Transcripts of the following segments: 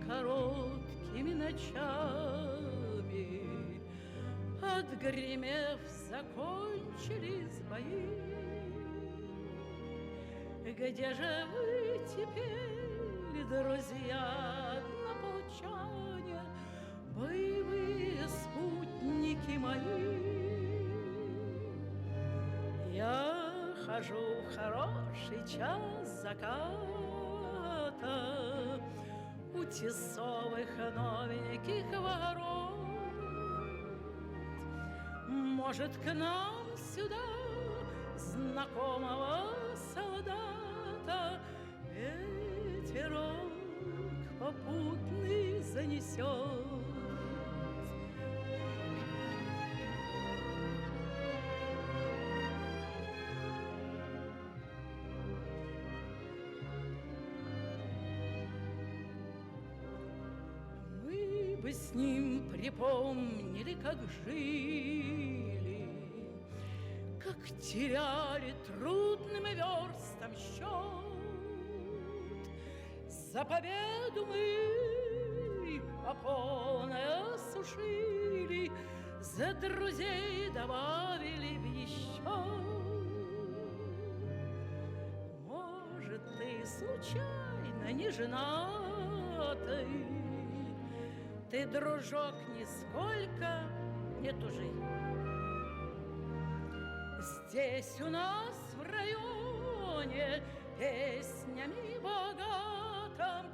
короткими ночами, отгремев, закончились бои. Где же вы теперь, друзья однополчане, боевые спутники мои? Я хожу в хороший час заката у тесовых новеньких ворот. Может, к нам сюда знакомого солдата ветерок попутный занесет. Мы бы с ним припомнили, как жили, как теряли трудным верстом счет. За победу мы по полной осушили, за друзей добавили в еще. Может, ты случайно не женатый, ты, дружок, нисколько не тужи. Здесь у нас в районе песнями богатым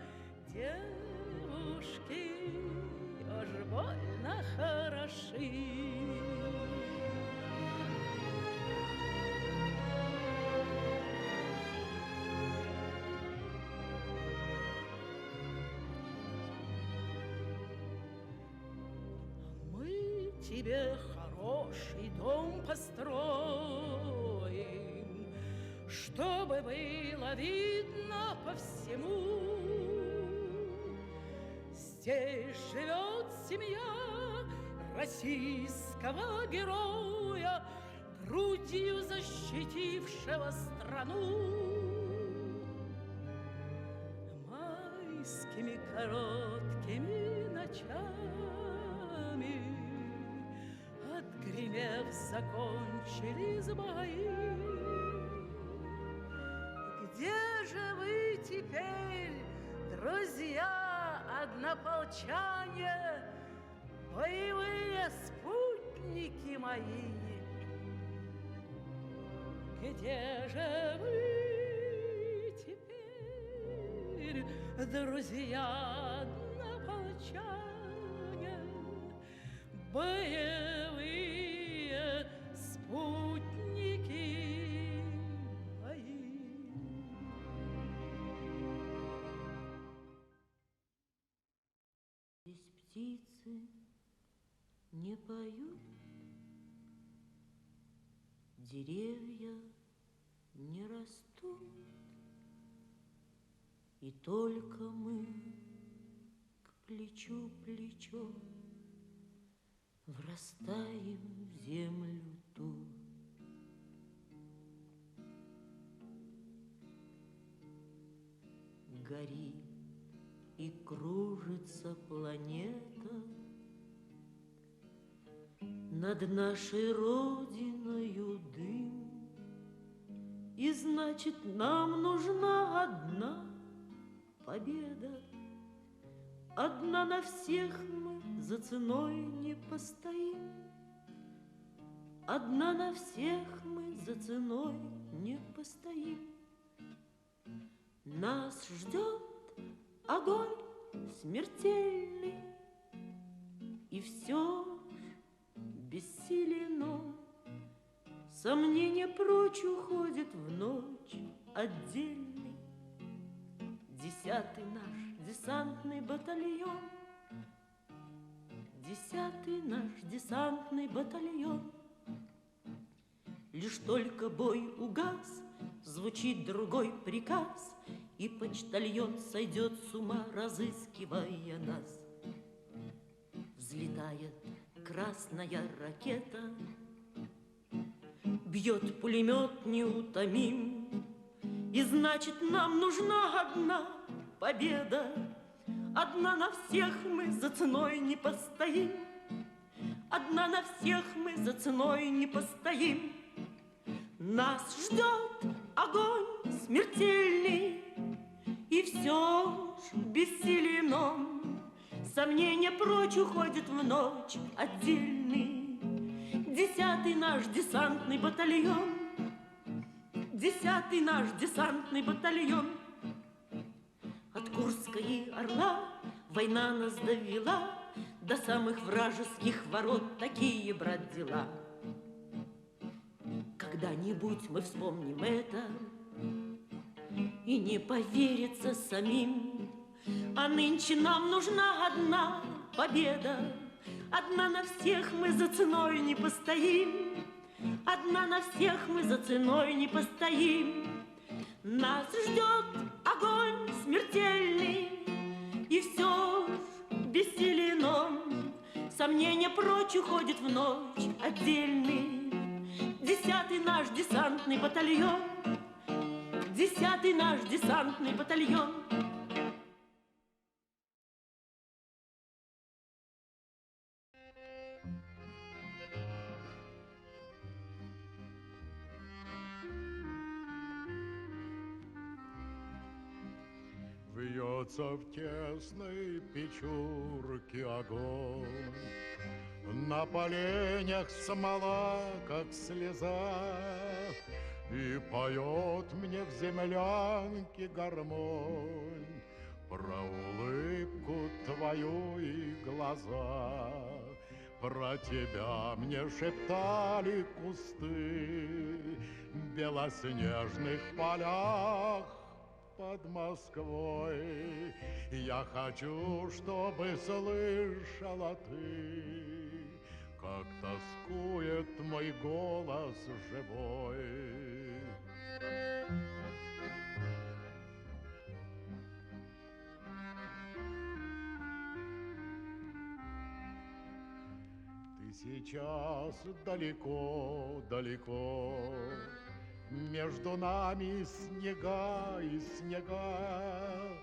девушки уж больно хороши. Мы тебе хороший дом построим, чтобы было видно по всему. Здесь живет семья российского героя, грудью защитившего страну. Майскими короткими ночами, отгремев, закончились бои. Где же вы теперь, друзья однополчане, боевые спутники мои? Где же вы теперь, друзья однополчане, боевые спутники мои? Здесь птицы не поют, деревья не растут, и только мы к плечу плечо врастаем в землю ту. Горит и кружится планета над нашей родиною дым, и значит, нам нужна одна победа. Одна на всех мы за ценой не постоим, одна на всех мы за ценой не постоим. Нас ждет огонь смертельный, и все бессиленно. Сомнение прочь уходит в ночь отдельный. 10-й наш десантный батальон, 10-й наш десантный батальон. Лишь только бой угас, звучит другой приказ, и почтальон сойдет с ума, разыскивая нас. Взлетает красная ракета, бьет пулемет неутомим, и значит, нам нужна одна победа. Одна на всех мы за ценой не постоим. Одна на всех мы за ценой не постоим. Нас ждет огонь смертельный, и все ж бессилием нам. Сомнения прочь уходят в ночь отдельный. 10-й наш десантный батальон, 10-й наш десантный батальон. От Курска и Орла война нас довела, до самых вражеских ворот такие, брат, дела. Когда-нибудь мы вспомним это, и не поверится самим. А нынче нам нужна одна победа. Одна на всех мы за ценой не постоим. Одна на всех мы за ценой не постоим. Нас ждет огонь смертельный, и все ж бессилие нам. Сомнения прочь уходят в ночь отдельный. 10-й наш десантный батальон, 10-й наш десантный батальон. Вьется в тесной печурке огонь, на поленях смола, как слеза, и поет мне в землянке гармонь про улыбку твою и глаза. Про тебя мне шептали кусты в белоснежных полях под Москвой. Я хочу, чтобы слышала ты, как тоскует мой голос живой. Ты сейчас далеко-далеко, между нами снега и снега.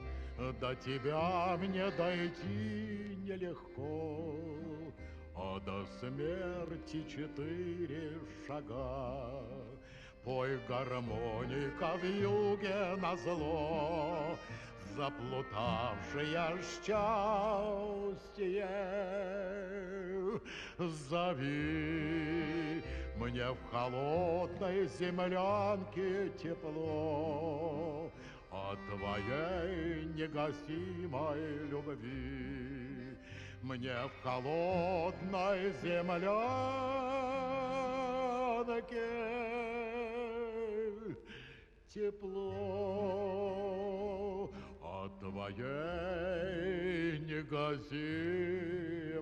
До тебя мне дойти нелегко, а до смерти 4 шага. Пой, гармоника, в юге назло, заплутавшее счастье. Зови, мне в холодной землянке тепло от твоей негасимой любви. Мне в холодной землянке тепло от твоей негасимой